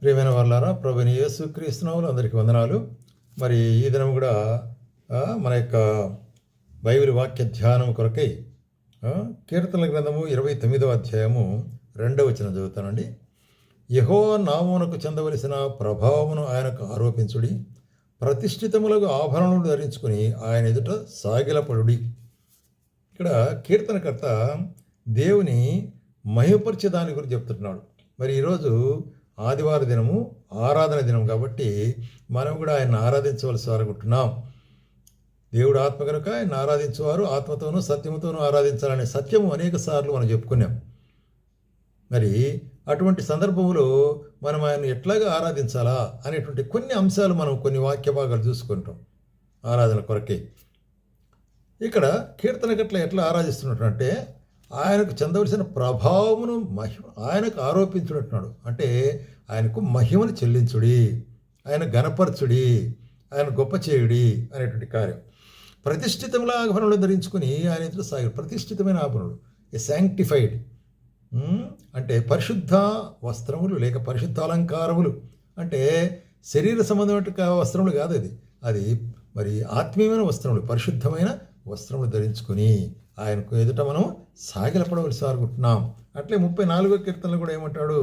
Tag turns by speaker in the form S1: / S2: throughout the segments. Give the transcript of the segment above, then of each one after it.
S1: ప్రియమైన వాళ్ళారా, ప్రభుని యేసుక్రీస్తు నామములో అందరికీ వందనాలు. మరి ఈ దినం కూడా మన యొక్క బైబిల్ వాక్య ధ్యానం కొరకై కీర్తనల గ్రంథము 29వ అధ్యాయము 2వ వచనం చదువుతానండి. యెహోవా నామమునకు చెందవలసిన ప్రభావమును ఆయనకు ఆరోపించుడి, ప్రతిష్ఠితములకు ఆభరణములు ధరించుకుని ఆయన ఎదుట సాగిలపడుడి. ఇక్కడ కీర్తనకర్త దేవుని మహిమపరిచే దాని గురించి చెప్తున్నాడు. మరి ఈరోజు ఆదివార దినము, ఆరాధన దినం కాబట్టి మనం కూడా ఆయన ఆరాధించవలసి అనుకుంటున్నాం. దేవుడు ఆత్మ కనుక ఆయన ఆరాధించేవారు ఆత్మతోనూ సత్యముతోనూ ఆరాధించాలనే సత్యము అనేక సార్లు మనం చెప్పుకున్నాం. మరి అటువంటి సందర్భంలో మనం ఆయన ఎట్లాగా ఆరాధించాలా అనేటువంటి కొన్ని అంశాలు మనం కొన్ని వాక్య భాగాలు చూసుకుంటాం ఆరాధన కొరకే. ఇక్కడ కీర్తనకట్ల ఎట్లా ఆరాధిస్తున్నట్టు ఆయనకు చెందవలసిన ప్రభావమును ఆయనకు ఆరోపించుకుంటున్నాడు. అంటే ఆయనకు మహిమను చెల్లించుడి, ఆయన ఘనపరచుడి, ఆయన గొప్ప చేయుడి అనేటువంటి కార్యం. ప్రతిష్ఠితముల ఆభరణలు ధరించుకుని ఆయన ఎదుట సాగి. ప్రతిష్ఠితమైన ఆభరణలు, ఏ శాంక్టిఫైడ్ అంటే పరిశుద్ధ వస్త్రములు లేక పరిశుద్ధ అలంకారములు. అంటే శరీర సంబంధమైన వస్త్రములు కాదు, అది మరి ఆత్మీయమైన వస్త్రములు, పరిశుద్ధమైన వస్త్రములు ధరించుకొని ఆయనకు ఎదుట మనం సాగిలపడవలసి అనుకుంటున్నాం. అట్లే 34వ కీర్తనలు కూడా ఏమంటాడు,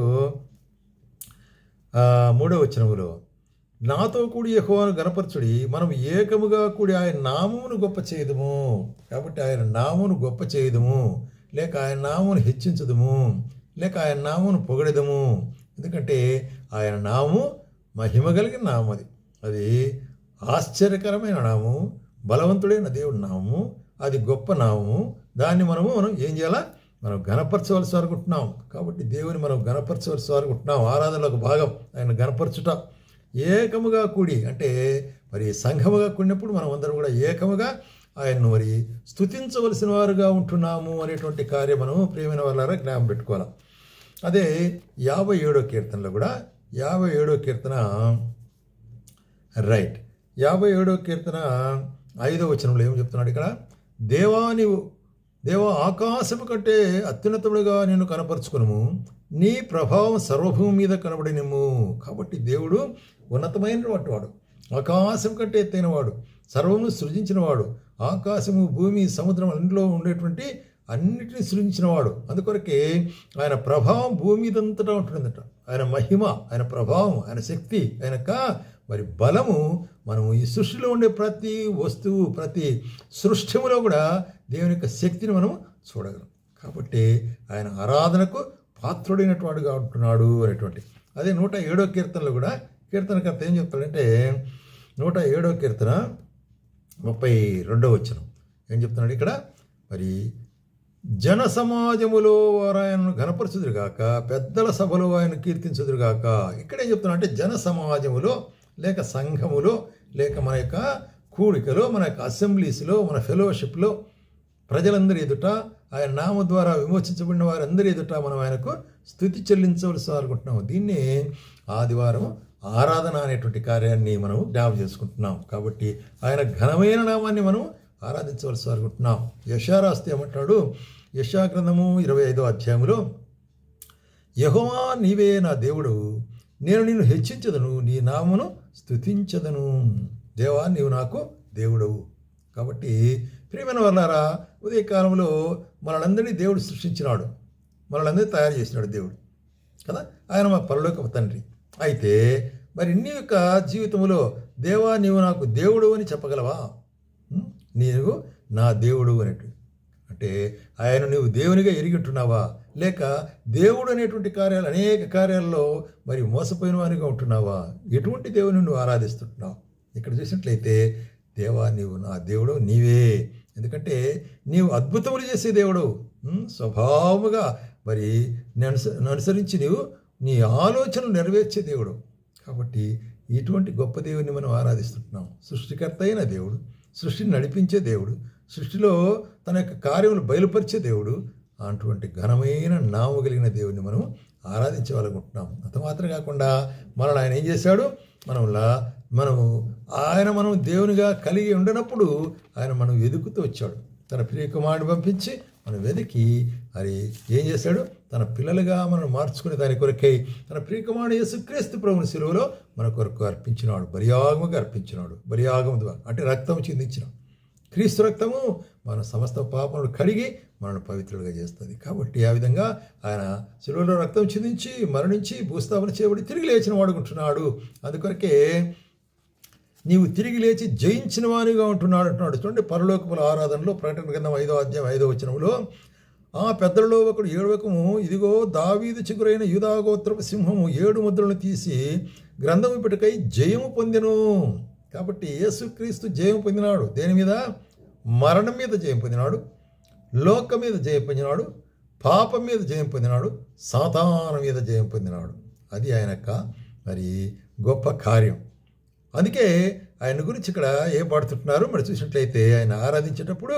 S1: 3వ వచనములో, నాతో కూడి యెహోవాను గణపరచుడి, మనం ఏకముగా కూడి ఆయన నామమును గొప్ప చేయదుము. కాబట్టి ఆయన నామమును గొప్ప చేయదుము, లేక ఆయన నామమును హెచ్చించదుము, లేక ఆయన నామమును పొగడెదము. ఎందుకంటే ఆయన నామము మహిమ కలిగిన నామం, అది ఆశ్చర్యకరమైన నామము, బలవంతుడైన దేవుడి నామము, అది గొప్ప నామము. దాన్ని మనం ఏం చేయాలా, మనం గణపరచవలసి అనుకుంటున్నాం. కాబట్టి దేవుని మనం గణపరచవలసి అనుకుంటున్నాం. ఆరాధనలో ఒక భాగం ఆయన గణపరచుట. ఏకముగా కూడి అంటే మరి సంఘముగా కూడినప్పుడు మనం అందరం కూడా ఏకముగా ఆయన్ను మరి స్తుతించవలసిన వారుగా ఉంటున్నాము అనేటువంటి కార్యం మనం ప్రియమైన వాళ్ళారా జ్ఞాపకం పెట్టుకోవాలి. అదే 57వ కీర్తనలో కూడా 57వ కీర్తన 57వ కీర్తన 5వ వచనంలో ఏం చెప్తున్నాడు ఇక్కడ, దేవా ఆకాశము కంటే అత్యున్నతముడుగా నేను కనపరుచుకును, నీ ప్రభావం సర్వభూమి మీద కనబడినము. కాబట్టి దేవుడు ఉన్నతమైనటువంటి వాడు, ఆకాశం కంటే ఎత్తైన వాడు, సర్వమును సృజించినవాడు, ఆకాశము భూమి సముద్రం అన్నింటిలో ఉండేటువంటి అన్నిటిని సృజించినవాడు. అందుకొరకే ఆయన ప్రభావం భూమి మీదంతటా ఉంటుందట. ఆయన మహిమ, ఆయన ప్రభావం, ఆయన శక్తి, ఆయన మరి బలము మనము ఈ సృష్టిలో ఉండే ప్రతి వస్తువు, ప్రతి సృష్టిలో కూడా దేవుని యొక్క శక్తిని మనం చూడగలం. కాబట్టి ఆయన ఆరాధనకు పాత్రుడైనటువంటిగా ఉంటున్నాడు అనేటువంటి. అదే 107వ కీర్తనలో కూడా కీర్తనకర్త ఏం చెప్తాడంటే, 107వ కీర్తన 32వ వచనం ఏం చెప్తున్నాడు ఇక్కడ, మరి జన సమాజములో వారు ఆయనను ఘనపరచుదురుగాక, పెద్దల సభలో ఆయన కీర్తించుదురుగాక. ఇక్కడేం చెప్తున్నా అంటే జన సమాజములో లేక సంఘములో లేక మన యొక్క కూడికలో, మన యొక్క అసెంబ్లీస్లో, మన ఫెలోషిప్లో ప్రజలందరి ఎదుట ఆయన నామ ద్వారా విమోచించబడిన వారందరి ఎదుట మనం ఆయనకు స్తుతి చెల్లించవలసి అనుకుంటున్నాము. దీన్ని ఆదివారం ఆరాధన అనేటువంటి కార్యాన్ని మనం జ్ఞాపకం చేసుకుంటున్నాం. కాబట్టి ఆయన ఘనమైన నామాన్ని మనం ఆరాధించవలసి అనుకుంటున్నాం. యెషయా రాస్తే ఏమంటాడు, యెషయా గ్రంథము 25వ అధ్యాయంలో, యెహోవా నీవే నా దేవుడు, నేను నిన్ను హెచ్చించదను, నీ నామమును స్తుతించదను. దేవా నీవు నాకు దేవుడవు. కాబట్టి ప్రియమైన వాళ్ళారా, ఉదయకాలంలో మనలందరినీ దేవుడు సృష్టించినాడు, మనలందరినీ తయారు చేసినాడు దేవుడు కదా. ఆయన మా పరలోకపు తండ్రి. అయితే మరి నీ యొక్క జీవితంలో దేవా నీవు నాకు దేవుడు అని చెప్పగలవా? నీవు నా దేవుడు అనేటువంటి అంటే ఆయన నీవు దేవునిగా ఎరిగిట్టున్నావా, లేక దేవుడు అనేటువంటి కార్యాలు అనేక కార్యాల్లో మరి మోసపోయిన వారిగా ఉంటున్నావా? ఎటువంటి దేవుని నువ్వు ఆరాధిస్తుంటున్నావు? ఇక్కడ చూసినట్లయితే దేవా నీవు నా దేవుడు నీవే. ఎందుకంటే నీవు అద్భుతములు చేసే దేవుడు, స్వభావముగా మరి అనుసరించి నీవు నీ ఆలోచనలు నెరవేర్చే దేవుడు. కాబట్టి ఇటువంటి గొప్ప దేవుని మనం ఆరాధిస్తుంటున్నాం. సృష్టికర్త అయిన దేవుడు, సృష్టిని నడిపించే దేవుడు, సృష్టిలో తన యొక్క కార్యములు బయలుపరిచే దేవుడు, అటువంటి ఘనమైన నామము కలిగిన దేవుడిని మనం ఆరాధించాలనుకుంటున్నాం. అంత మాత్రం కాకుండా మనల్ని ఆయన ఏం చేశాడు, మనం దేవునిగా కలిగి ఉండనప్పుడు ఆయన మనం వెతుకుతూ వచ్చాడు. తన ప్రియ కుమారుడిని పంపించి మనం వెతికి మరి ఏం చేశాడు? తన పిల్లలుగా మనం మార్చుకునే దాని కొరకై తన ప్రియకుమారుడు యేసుక్రీస్తు ప్రభువుని సిలువలో మన కొరకు అర్పించినాడు, బలియాగముగా అర్పించినాడు. బలియాగము ద్వారా అంటే రక్తం చిందించిన క్రీస్తు రక్తము మన సమస్త పాపములు కడిగి మనల్ని పవిత్రులుగా చేస్తుంది. కాబట్టి ఆ విధంగా ఆయన సిలువలో రక్తం చిందించి మరణించి భూస్థాపన చేయబడి తిరిగి లేచిన వాడుకుంటున్నాడు. అందుకొరకే నీవు తిరిగి లేచి జయించిన వానిగా ఉంటున్నాడు అంటున్నాడు. చూడండి, పరలోకముల ఆరాధనలో ప్రకటన గ్రంథం 5వ అధ్యాయం 5వ వచనంలో ఆ పెద్దలలో ఒకడు ఏడవకము, ఇదిగో దావీదు చిగురైన యూదాగోత్రపు సింహము 7 ముద్రలను తీసి గ్రంథము పెట్టుకై జయము పొందెను. కాబట్టి యేసుక్రీస్తు జయం పొందినాడు. దేని మీద? మరణం మీద జయం పొందినాడు, లోకం మీద జయం పొందినాడు, పాపం మీద జయం పొందినాడు, సాతాను మీద జయం పొందినాడు. అది ఆయన యొక్క మరి గొప్ప కార్యం. అందుకే ఆయన గురించి ఇక్కడ ఏం పాడుతుంటున్నారు మరి చూసినట్లయితే, ఆయన ఆరాధించేటప్పుడు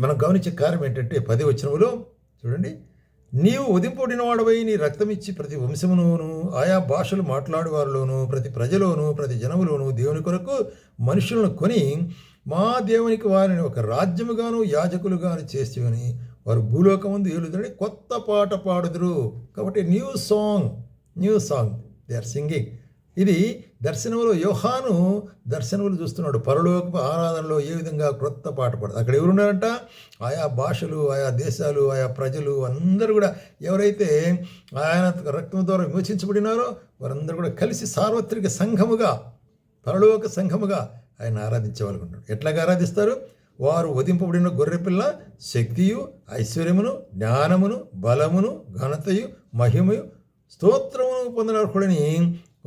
S1: మనం గమనించే కార్యం ఏంటంటే 10వ వచనములో చూడండి, నీవు ఉదింపబడిన వాడవై నీ రక్తమిచ్చి ప్రతి వంశములోను ఆయా భాషలు మాట్లాడేవారిలోను ప్రతి ప్రజలోను ప్రతి జనములోను దేవుని కొరకు మనుషులను కొని మా దేవునికి వారిని ఒక రాజ్యముగాను యాజకులుగాను చేసేవని వారు భూలోకమందు ఏలుదని కొత్త పాట పాడుదురు. కాబట్టి new song they are singing. ఇది దర్శనంలో యోహాను దర్శనములు చూస్తున్నాడు. పరలోకపు ఆరాధనలో ఏ విధంగా క్రొత్త పాట పాడదు. అక్కడ ఎవరున్నారంట? ఆయా భాషలు, ఆయా దేశాలు, ఆయా ప్రజలు అందరూ కూడా ఎవరైతే ఆయన రక్తం ద్వారా విమోచించబడినారో వారందరూ కూడా కలిసి సార్వత్రిక సంఘముగా, పరలోక సంఘముగా ఆయన ఆరాధించేవాళ్ళుకుంటాడు. ఎట్లాగా ఆరాధిస్తారు? వారు వధింపబడిన గొర్రెపిల్ల శక్తియు ఐశ్వర్యమును జ్ఞానమును బలమును ఘనతయు మహిమయు స్తోత్రమును పొందిన అర్హుడని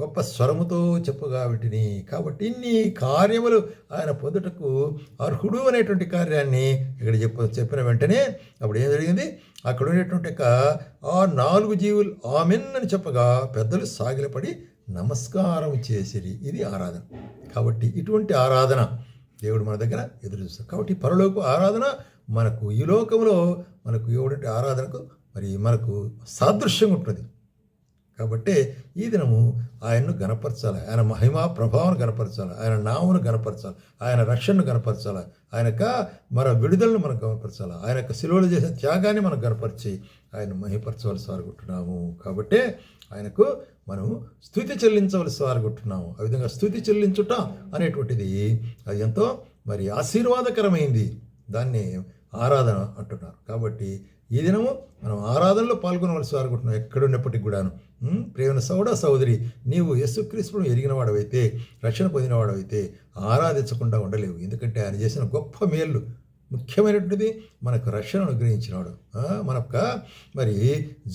S1: గొప్ప స్వరముతో చెప్పుగా వీటిని. కాబట్టి ఇన్ని కార్యములు ఆయన పొందుటకు అర్హుడు అనేటువంటి కార్యాన్ని ఇక్కడ చెప్పిన వెంటనే అప్పుడు ఏం జరిగింది? అక్కడ ఉండేటువంటి ఆ 4 జీవులు ఆమెన్ అని చెప్పగా పెద్దలు సాగిలపడి నమస్కారం చేసిరి. ఇది ఆరాధన. కాబట్టి ఇటువంటి ఆరాధన దేవుడు మన దగ్గర ఎదురు చూస్తాడు. కాబట్టి పరలోక ఆరాధన మనకు ఈ లోకంలో మనకు ఎవడంటే ఆరాధనకు మరి మనకు సాదృశ్యంగా ఉంటుంది. కాబట్టి ఈ దినము ఆయన్ను గణపరచాలి, ఆయన మహిమా ప్రభావం గణపరచాలి, ఆయన నామును గణపరచాలి, ఆయన రక్షణను గణపరచాలి, ఆయన మన విడుదలను మనం గణపరచాలి, ఆయన యొక్క శిలువలో చేసిన త్యాగాన్ని మనం గణపరిచి ఆయన మహిమపరచవలసి వారుకుంటున్నాము. కాబట్టి ఆయనకు మనం స్తుతి చెల్లించవలసి వారుకుంటున్నాము. ఆ విధంగా స్తుతి చెల్లించుట అనేటువంటిది అది ఎంతో మరి ఆశీర్వాదకరమైంది. దాన్ని ఆరాధన అంటున్నారు. కాబట్టి ఈ దినము మనం ఆరాధనలో పాల్గొనవలసి వారుకుంటున్నాం ఎక్కడున్నప్పటికి కూడాను. ప్రియమైన సోదరి, నీవు యేసుక్రీస్తును ఎరిగిన వాడవైతే, రక్షణ పొందిన వాడవైతే ఆరాధించకుండా ఉండలేవు. ఎందుకంటే ఆయన చేసిన గొప్ప మేళ్ళు ముఖ్యమైనటువంటిది మనకు రక్షణ అనుగ్రహించినాడు. మనకు మరి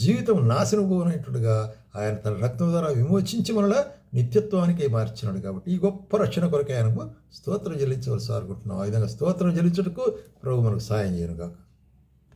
S1: జీవితం నాశనం పోనట్టుగా ఆయన తన రక్తం ద్వారా విమోచించి మనల నిత్యత్వానికి మార్చినాడు. కాబట్టి ఈ గొప్ప రక్షణ కొరకు ఆయనకు స్తోత్రం చెల్లించవలసి అనుకుంటున్నాం. ఆ విధంగా స్తోత్రం చెల్లించుటకు ప్రభు మనకు సాయం చేయను గాక.